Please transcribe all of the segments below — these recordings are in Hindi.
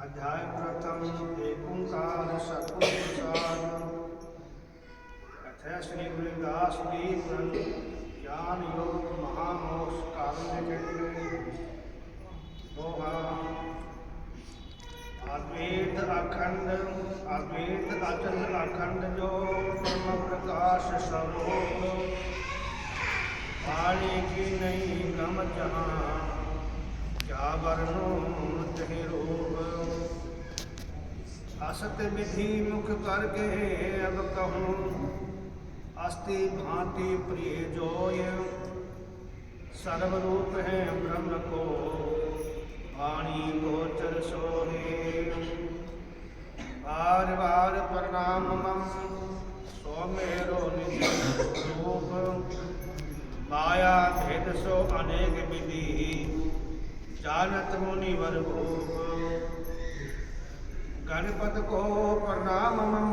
अध्याय प्रथम एक ओंकार सतगुरु प्रसाद। कथय श्री गुरुदास दीप ज्ञान योग महामोक्ष कारुण्य दोहा। अद्वैत अचल अखंड जो ब्रह्म प्रकाश स्वरूप, वाणी की नहीं गम जहाँ क्या वर्णो तहि रूप। असत विधि मुख करके अब कहूँ, अस्ति भांति प्रिय जोय। सर्वरूप है ब्रह्म को वाणी गोचर सोहे। बार बार प्रणाम मम सो मेरो निज रूप। माया भेद सो अनेक विधि जानत मुनिवर भूप। गणपत को प्रणाम मम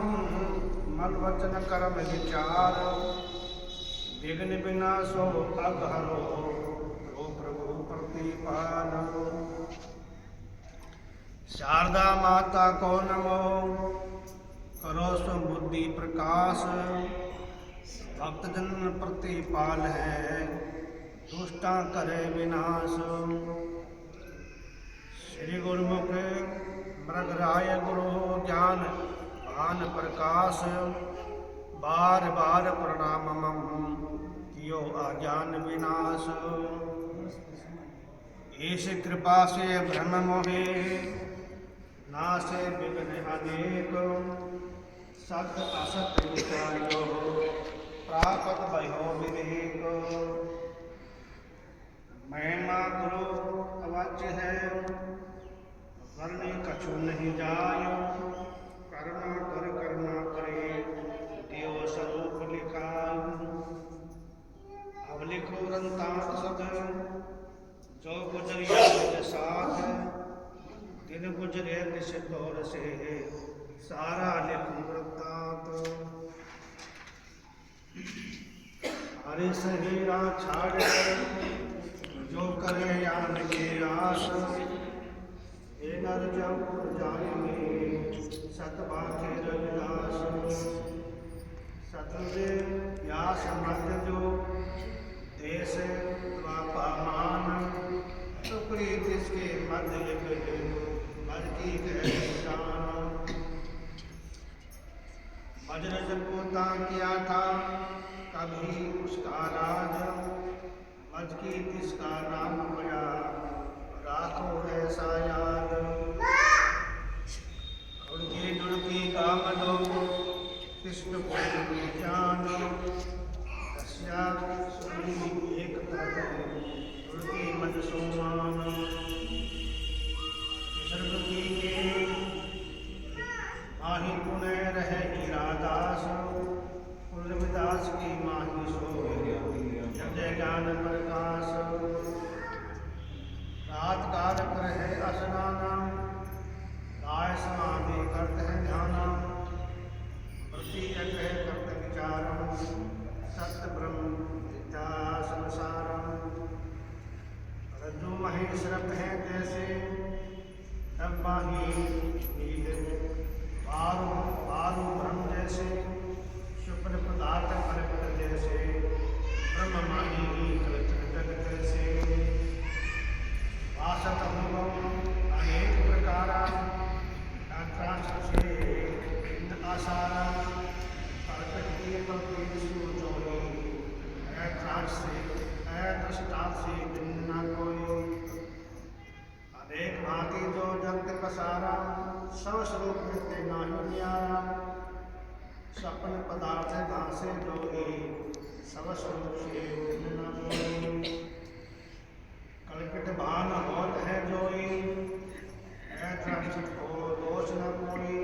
मन वचन कर्म विचार। विघ्न विनाशो अघहरो ओ प्रभु प्रतिपाल। शारदा माता को नमो करो सुबुद्धि प्रकाश। भक्तजन प्रतिपाल है दुष्टा करे विनाश। श्री गुरुमुख मृगराय गुरु ज्ञान भान प्रकाश। बार बार प्रणाम मम कियो अज्ञान विनाश। ईश कृपा से भ्रम मोहे नासे विघ्न अनेक। सत्य असत्य विचार्यो प्रापत भयो विवेक। महिमा गुरु अवाच्य है वर्णि कछु नहीं जाय। करुणा कर करुणा करे देव स्वरूप लिखाय। अब लिखो रंतांत सद जो गुजरिया निज साथ। दिन गुजरे निश दौर से सारा लिखूं वृत्तांत। हरि सहेरा छाड़ जो करे यान के आस। हे नर जब जाएंगे सतबाखे रविदास। सतुदेव व्यास मध्य जो देश द्वापा मान। तो प्रीत इसके मध्य मद की जान। वज्रज पोता किया था कभी उसका राज। वज की तिसका नाम बड़ा राखो ऐसा याद। दुड़की काम दो कृष्ण की जान। कश्या सुनी एक दुड़की मन सोमान। की के माही पुण्य रहे हीरादास। रविदास की माही सो जय ज्ञान प्रकाश। रात काल पर है असनाना गाय समाधि करते हैं ध्याना। प्रति जगह करते विचारम सत्य ब्रह्म विद्या संसारम। रज्जु महेश रब है जैसे तब माही बारू ब्रह्म जैसे। शुक्र पदार्थ फलक जैसे ब्रह्म माही जगत जैसे। आसत अनुभव अनेक प्रकार से भासे दोहे सब स्वरूप से भिन्न न कोई। कल्पित भान होत है जोई ऐसा को दोष न कोई।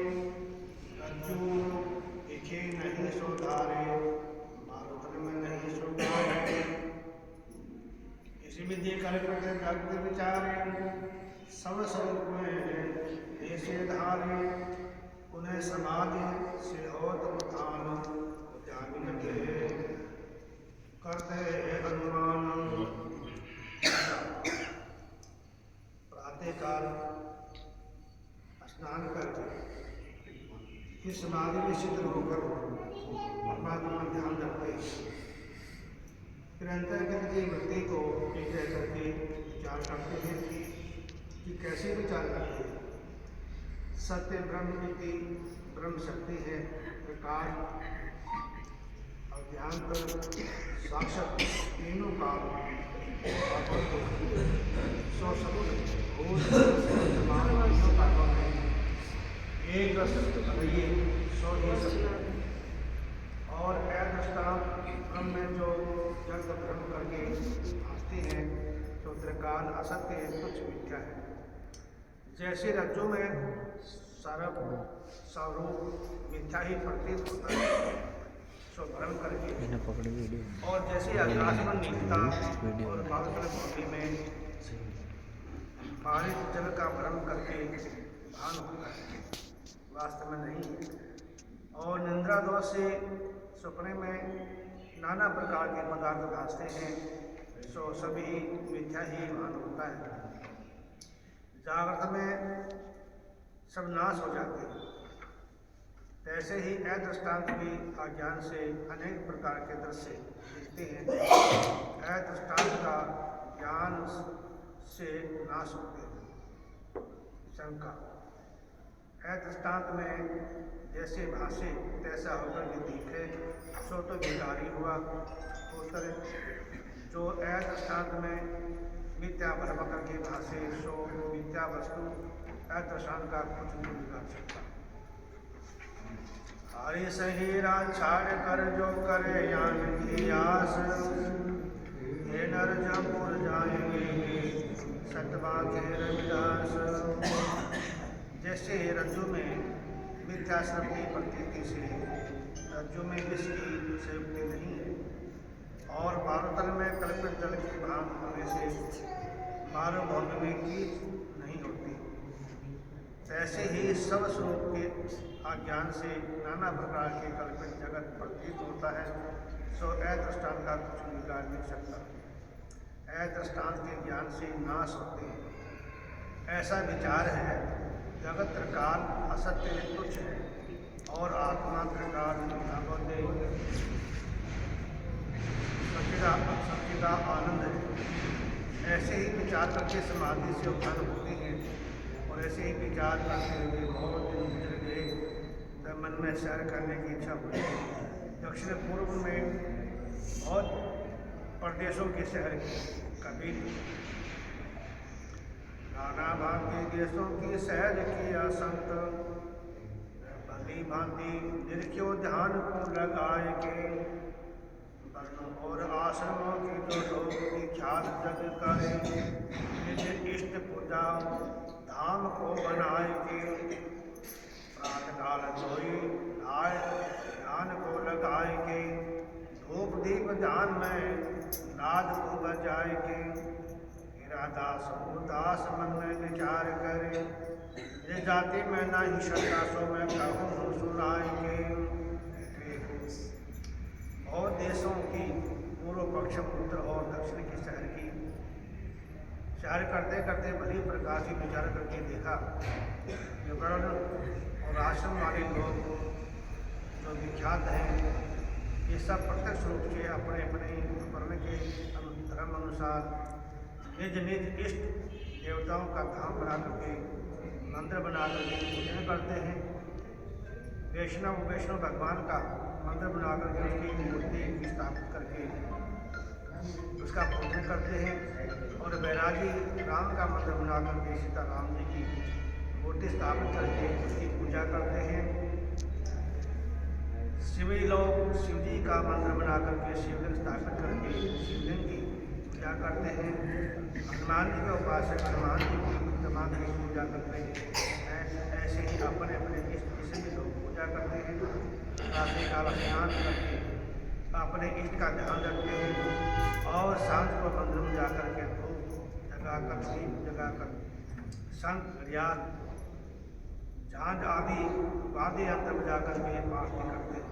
रज्जु दिखे नहीं सुधारे मारुत में नहीं सुधारे। इसी विधि कल्पित जगत विचारे सब स्वरूप में ऐसे धारे। उन्हें समाधि से होत उत्थान त्याग लगे करते हनुमान। प्रातः काल स्नान करके इस समाधि में सिद्ध होकर परमात्मा ध्यान रखते हैं। फिर अंतर्गत की वृत्ति को एक रह करके विचार करते हैं कि कैसे विचार करते हैं। सत्य ब्रह्म की ब्रह्म शक्ति है प्रकाश और ध्यान कर साक्षात तीनों का सो एक रहिए सो ही सत्य। और अदृष्टांत ब्रह्म में जो जगत ब्रह्म करके भासते हैं तो त्रिकाल असत्य तुच्छ मिथ्या है। जैसे रज्जु में सर्व स्वरूप मिथ्या ही प्रतीत होता है सो भ्रम करके। और जैसे आकाश में नीलता और बादल भूमि में बारिश जल का भ्रम करके भान होता है वास्तव में नहीं। और निंद्रा दोष से सपने में नाना प्रकार के पदार्थ भासते हैं सो सभी मिथ्या ही भान होता है। जागृत में सब नाश हो जाते हैं। ऐसे ही अदृष्टांत भी अज्ञान से अनेक प्रकार के दृश्य दिखते हैं। अदृष्टांत का ज्ञान से नाश होते हैं। शंका अदृष्टांत में जैसे भाषे तैसा होकर भी दिखे सो तो विकारी हुआ। उत्तर जो अदृष्टांत में मिथ्या भ्रम करके भाषे सो मिथ्या वस्तु अदृष्टांत का कुछ नहीं बिगाड़ सकता। हरि सहीरा छाड़ कर जो करे यान की आस ये नर जपुर जाएंगे सतवा के रविदास। जैसे रज्जु में मिथ्या श्रम की प्रतीति से रज्जु में इसकी सेवती नहीं है और मारुतल में कल्पित जल की भान होने से मारो भौम में की नहीं होती। ऐसे ही सब स्वरूप के अज्ञान से नाना प्रकार के कल्पित जगत प्रतीत होता है सो अदृष्टांत का कुछ बिगाड़ नहीं सकता। अदृष्टांत के ज्ञान से नाश होते हैं। ऐसा विचार है जगत काल असत्य तुच्छ है और आत्मा त्रिकाल सच्चिदा आनंद है। ऐसे ही विचार करके समाधि से उत्थान होते हैं और ऐसे ही विचार करते हुए बहुत दिन गुजर गए तब मन में सैर करने की इच्छा हुई। दक्षिण पूर्व में बहुत प्रदेशों के शहर कभी नाना भांति देशों की सैर किया संत भली भांति निरख्यो ध्यान को लगाए के वर्णों और आश्रमों की जो लोग विख्यात जग करे निज इष्ट पूजा धाम को बनाए के प्रातकाल सोई आय ध्यान को लगाए के धूप दीप ध्यान में नाद को बजाए के दास दास मन में विचार करे ये जाति में ना ही श्रद्धा सो मैं कहूँ सुनाएंगे। और देशों की पूर्व पक्ष उत्तर और दक्षिण की शहर करते करते भली प्रकार से विचार करके देखा कि वर्ण और आश्रम वाले लोग जो विख्यात हैं ये सब प्रत्यक्ष रूप से अपने अपने वर्ण के धर्म अनुसार निज निज इष्ट देवताओं का धाम बना करके मंदिर बना करके पूजन करते हैं। वैष्णव भगवान का मंदिर बना करके उसकी मूर्ति स्थापित करके उसका पूजन करते हैं। और बैरागी राम का मंदिर बना करके सीताराम जी की मूर्ति स्थापित करके उसकी पूजा करते हैं। सभी लोग शिव जी का मंत्र बना करके शिवलिंग स्थापित करके शिवलिंग की पूजा करते हैं। हनुमान जी के उपासक हनुमान जी की तमाम की पूजा करते हैं। ऐसे ही अपने अपने इष्ट की सभी लोग पूजा करते हैं। रात्रि काल स्नान करके अपने इष्ट का ध्यान रखते हैं और सांझ को मंदिर में जा करके धूप जगाकर दीप जगाकर शंख घड़ियाल झांझ आदि वाद्य यंत्र बजा करके पाठ भी करते हैं।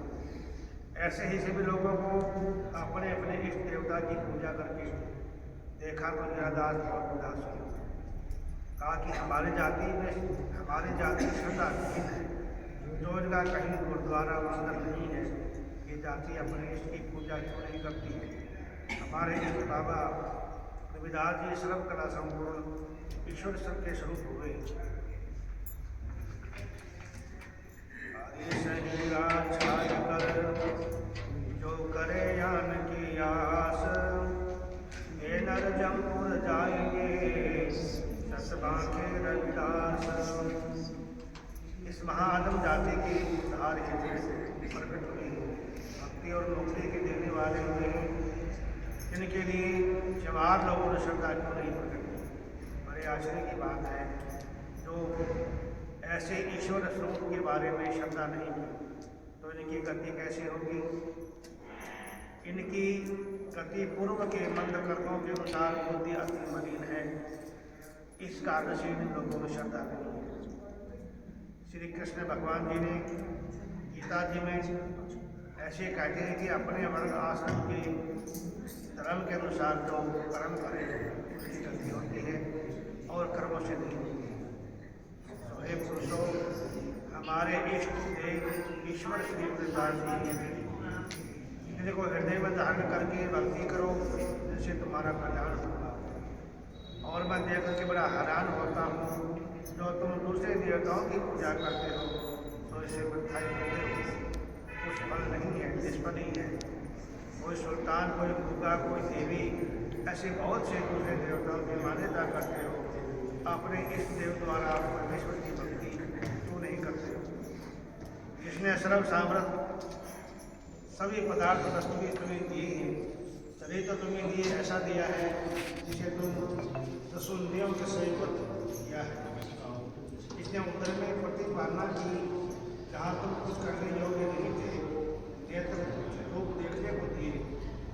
ऐसे ही सभी लोगों को अपने अपने इष्ट देवता की पूजा करके देखा तो निरादास बहुत उदास हुआ। कहा कि हमारी जाति श्रद्धा नहीं है, जो जगह कहीं गुरुद्वारा मंदिर नहीं है, ये जाति अपने इष्ट की पूजा क्यों नहीं करती है। हमारे इष्ट बाबा रविदास जी सर्वकला संपूर्ण ईश्वर सबके स्वरूप हुए। जो करे यान की आस, ये नर जमपुर जाएंगे सतबांके रविदास। इस महाअदम जाति की उद्धार हेतु प्रकट हुए भक्ति और मुक्ति के देने वाले हुए। इनके लिए जवाहर लोगों ने श्रद्धा क्यों नहीं प्रकट की। बड़े आश्चर्य की बात है, जो ऐसे ईश्वर स्वरूप के बारे में श्रद्धा नहीं की तो इनकी गति कैसे होगी। इनकी गति पूर्व के मंद कर्मों के अनुसार बुद्धि अति मलिन है, इस कारण से इन लोगों में श्रद्धा नहीं है। श्री कृष्ण भगवान जी ने गीता जी में ऐसे कहते हैं कि अपने वर्ण आश्रम के धर्म के अनुसार जो कर्म करें उसकी गति होती है और कर्मों से नहीं होती है। हे पुरुषों, हमारे इष्ट देव ईश्वर श्री प्रसाद जी हैं, इनको हृदय में धारण करके भक्ति करो, जिससे तुम्हारा कल्याण होगा। और मैं देख करके बड़ा हैरान होता हूँ, जो तुम दूसरे देवताओं की पूजा करते हो तो इसे बधाई देते हो, कुछ फल नहीं है, निष्फल ही है। कोई सुल्तान, कोई भूगा, कोई देवी, ऐसे बहुत से दूसरे देवताओं की मान्यता करते हो, अपने इस देव द्वारा परमेश्वर की भक्ति क्यों नहीं करते हो। जिसने सर्व सामर्थ सभी पदार्थ वस्तु भी तुम्हें दिए हैं, तभी तो तुम्हें दिए ऐसा दिया है जिसे तुम दसुंदियों के सहित किया है। इसने उत्तर में प्रतिपालना की, जहाँ तुम कुछ करने योग्य नहीं थे, नेत्र रूप देखने को दिए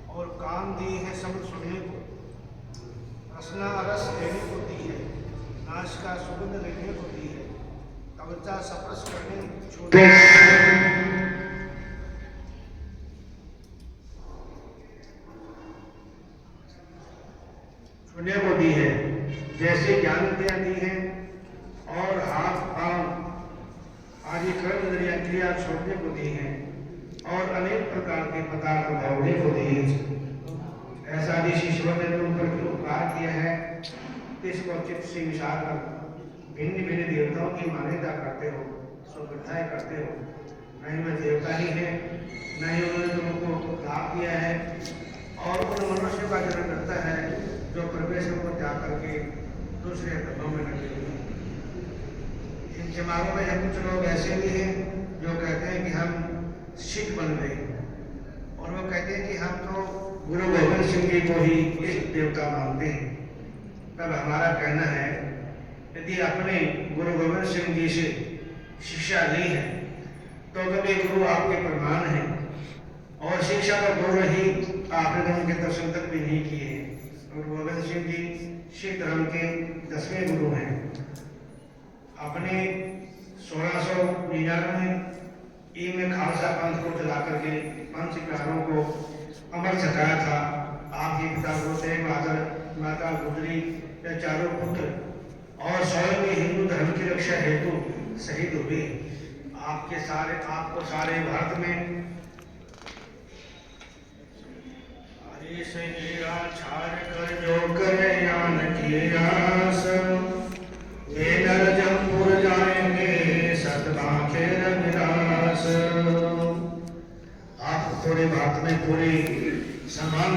और कान दिए हैं शब्द सुनने को, रसना रस लेने को दी है, नाश का सुगंध लेने को दी है, कवचा स्पर्श करने छूने को दी है, जैसे ज्ञान विद्या दी है और हाथ पांव आदि कर्म इंद्रिया क्रिया छोड़ने को दी है और अनेक प्रकार के पदार्थ भोगने को दी है। ऐसा जिस ईश्वर ने तुम पर जो उपकार किया है, इसको चित्त से विचार कर भिन्न भिन्न देवताओं की मान्यता करते हो, श्रद्धाएं करते हो। नहीं वे देवता ही है, नहीं उन्होंने तुमको लाभ दिया है और उन मनुष्य का जन्म करता है जो परमेश्वर को त्याग करके दूसरे धर्मों में लगे हुए। इन जमानों में हम कुछ लोग ऐसे भी हैं जो कहते हैं कि हम सिख बन गए और वो कहते हैं कि हम तो गुरु गोविंद सिंह जी को ही इष्ट देवता मानते हैं। तब हमारा कहना है, यदि अपने गुरु गोविंद सिंह जी से शिक्षा ली है तो कभी गुरु आपके प्रमाण हैं और शिक्षा का गुरु ही आपने तो उनके दर्शन तक भी नहीं किए हैं। गुरु गोविंद सिंह जी सिख धर्म के 10वें गुरु हैं। अपने 1699 में खालसा पंथ को चला करके पंच प्यारों को अमर छकाया था। आपके पिता गुरु तेग बहादुर, माता गुजरी, या चारों पुत्र और स्वयं भी हिंदू धर्म की रक्षा हेतु शहीद हुए। आपको सारे भारत में से हीरा छाड़ कर जो करे यान की आस, वे नर जमपुर जाएंगे सतबांके रविदास। आप थोड़े बात में पूरी समान